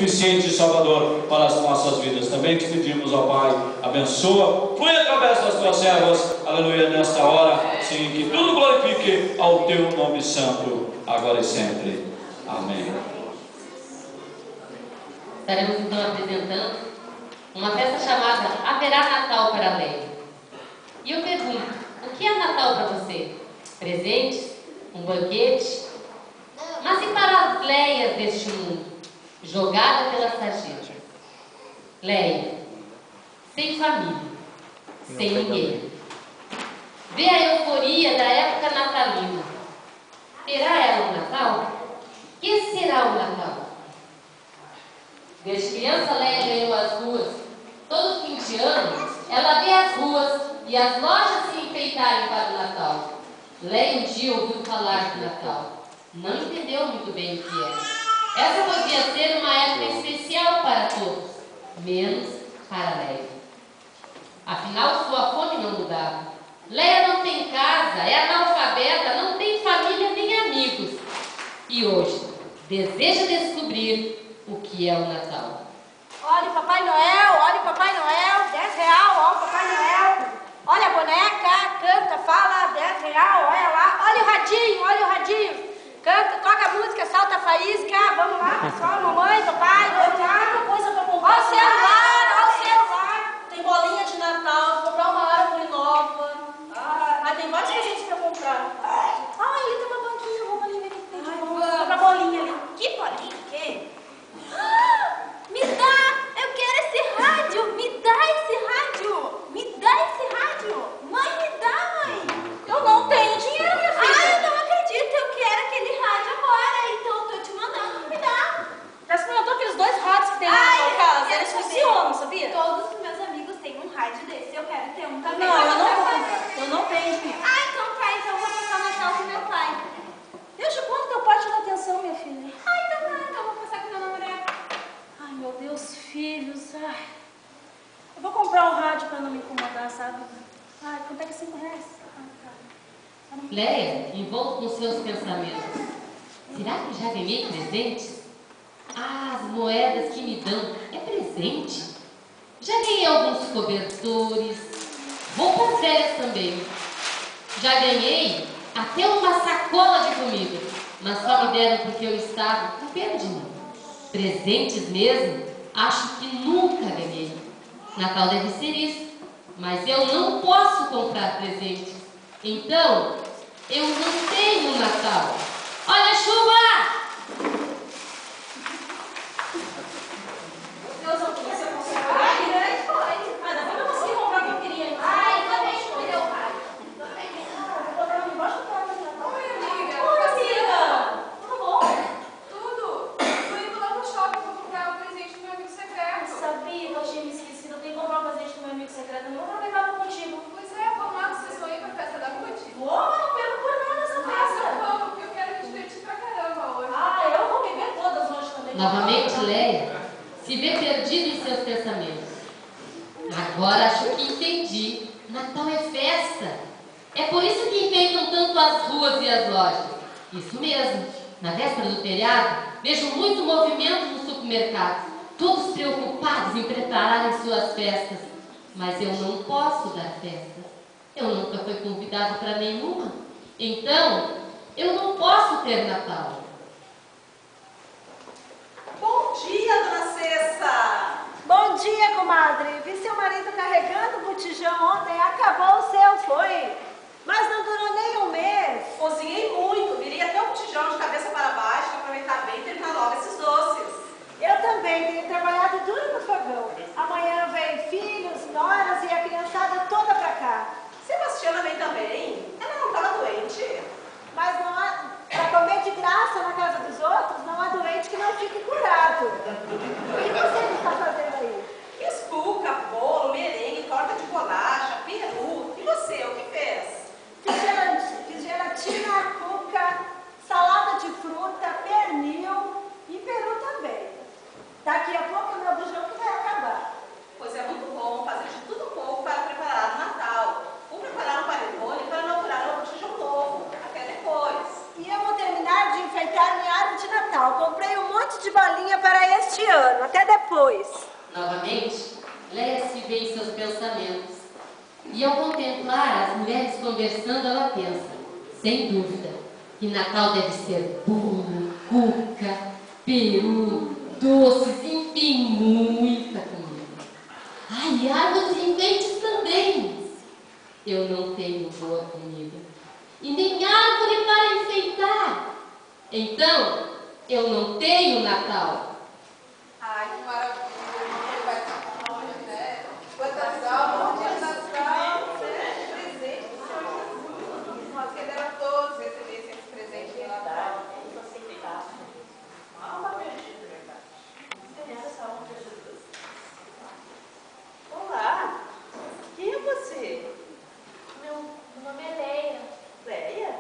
suficiente e salvador para as nossas vidas. Também te pedimos, ó Pai, abençoa, flui através das tuas servas, aleluia, nesta hora, sim, que tudo glorifique ao teu nome santo, agora e sempre. Amém. Estaremos então apresentando uma festa chamada Haverá Natal para Leia. E eu pergunto, o que é Natal para você? Presentes? Um banquete? Mas e para as Leias deste mundo, jogada pela sarjeta? Leia, sem família, sem ninguém. Vê a euforia da época natalina. Terá ela um Natal? Que será o Natal? Desde criança, Leia ganhou as ruas. Todo fim de ano, ela vê as ruas e as lojas se enfeitarem para o Natal. Leia um dia ouviu falar do Natal. Não entendeu muito bem o que era. Essa podia ser uma época especial para todos, menos para Leia. Afinal, sua fome não mudava. Leia não tem casa, é analfabeta, não tem família nem amigos. E hoje, deseja descobrir o que é o Natal. Olha o Papai Noel, olha o Papai Noel, R$10, olha o Papai Noel. Olha a boneca, canta, fala, R$10, olha lá. Olha o radinho. Canta, toca a música, solta a faísca. Vamos lá, pessoal, mamãe, papai, vamos lá. Coisa pra comprar. Olha o celular. Tem bolinha de Natal, vou comprar uma árvore nova. Ah, tem vários presentes pra comprar. Ah, ali tem uma banquinha, vamos ali ver o que tem. Vamos comprar bolinha ali. Que bolinha, o quê? Me dá, eu quero esse rádio, me dá esse rádio. Mãe, me dá, mãe. Eu não tenho dinheiro, minha filha. Ah, eu não acredito, eu quero aquele rádio agora, então eu tô te mandando, me dá. Já experimentou aqueles 2 rádios que tem na Ai, sua eu casa? quero Eles saber. funcionam, sabia? Todos os meus amigos têm um rádio desse, eu quero ter um também. Não, eu não vou fazer. comprar. Eu não tenho dinheiro. Ah, então tá, então eu vou passar o Natal com meu pai. Desde quando teu pai te dá atenção, minha filha? Ah, então tá, então eu vou passar com meu namorado. Ai, meu Deus, filhos. Ai. Eu vou comprar um rádio pra não me incomodar, sabe? Ai, quanto é que é R$5? Ai, cara. Leia, envolta com seus pensamentos. Será que já ganhei presentes? Ah, as moedas que me dão é presente? Já ganhei alguns cobertores, roupas velhas também. Já ganhei até uma sacola de comida, mas só me deram porque eu estava com pena de mim. Presentes mesmo, acho que nunca ganhei. Natal deve ser isso, mas eu não posso comprar presentes. Então, eu não tenho Natal. Olha a chuva! Deus, você conseguiu? Ai, grande foi. Ah, dá pra conseguir comprar o que eu queria. Ai, também me deu rádio. Vou botar ela embaixo do carro aqui. Oi, amiga. Oi, amiga. Tudo bom? Tudo? Tô indo lá no shopping pra comprar o presente do meu amigo secreto. Sabia que eu tinha me esquecido. Eu tenho que comprar um presente do meu amigo secreto. Eu não vou aproveitar contigo. Pois é, vamos lá, vocês vão ir pra festa da Ruth? Vou, não perco por nada essa festa. Vamos, porque eu quero me divertir pra caramba hoje. Ah, eu vou beber todas hoje também. Novamente, Leia se vê perdida em seus pensamentos. Agora acho que entendi. Natal é festa. É por isso que enfeitam tanto as ruas e as lojas. Isso mesmo. Na véspera do feriado, vejo muito movimento nos supermercados. Todos preocupados em prepararem suas festas. Mas eu não posso dar festas. Eu nunca fui convidado para nenhuma. Então, eu não posso ter Natal. Bom dia, dona Cessa! Bom dia, comadre. Vi seu marido carregando o botijão ontem. Acabou o seu, foi? Mas não durou nem um mês. Cozinhei muito, virei até o botijão de cabeça para baixo para aproveitar bem e terminar logo esses doces. Eu também tenho trabalhado duro no fogão. Amanhã vem filhos, noras e a criançada toda pra cá. Sebastiana vem também. Ela não estava doente. Mas não há, pra comer de graça na casa dos outros, não há doente que não fique curado. E você que está fazendo aí? Fiz cuca, bolo, merengue, torta de bolacha, depois? Novamente, Léia se vê em seus pensamentos. E ao contemplar as mulheres conversando, ela pensa, sem dúvida, que Natal deve ser bolo, cuca, peru, doces, enfim, muita comida. E árvores e enfeites também. Eu não tenho boa comida e nem árvore para enfeitar. Então, eu não tenho Natal. Ai, que maravilha. Ele vai estar longe, né? Quantas almas, Natal, né? Presente do Senhor Jesus. Nós queremos todos receber esse presente de Natal. Olá, quem é você? Meu nome é Leia. Leia?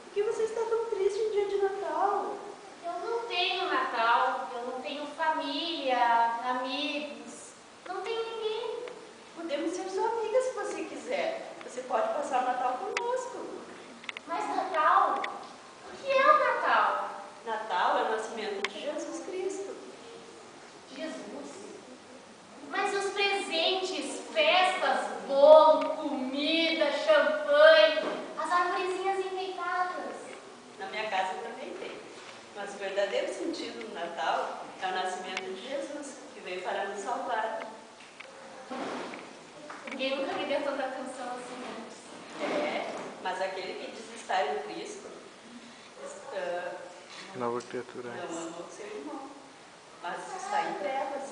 Por que você está tão triste em dia de Natal? Eu não tenho Natal, eu não tenho família, amigos, não tenho ninguém. Podemos ser sua amiga se você quiser. Você pode passar o Natal conosco. Mas Natal? O que é o Natal? Natal é o nascimento de Jesus Cristo. Jesus. Mas os presentes, festas, bolo, comida, champanhe, as arvorezinhas enfeitadas. Na minha casa também tem. Mas o verdadeiro sentido do Natal é o nascimento de Jesus, que veio para nos salvar. Ninguém nunca me deu tanta atenção assim antes. É, mas aquele que diz estar em Cristo, Nova criatura. não amou seu irmão, mas está em trevas.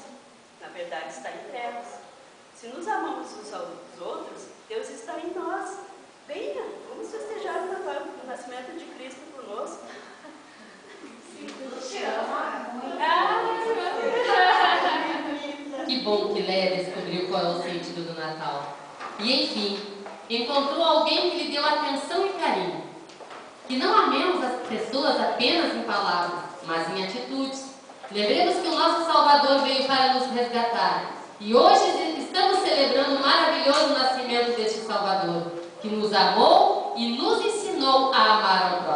Na verdade, está em trevas. Se nos amamos uns aos outros, Deus está em nós. Venha, vamos festejar o Natal, o nascimento de Cristo conosco. Que bom que Léia descobriu qual é o sentido do Natal. E, enfim, encontrou alguém que lhe deu atenção e carinho. Que não amemos as pessoas apenas em palavras, mas em atitudes. Lembremos que o nosso Salvador veio para nos resgatar. E hoje estamos celebrando o maravilhoso nascimento deste Salvador, que nos amou e nos ensinou a amar ao próximo.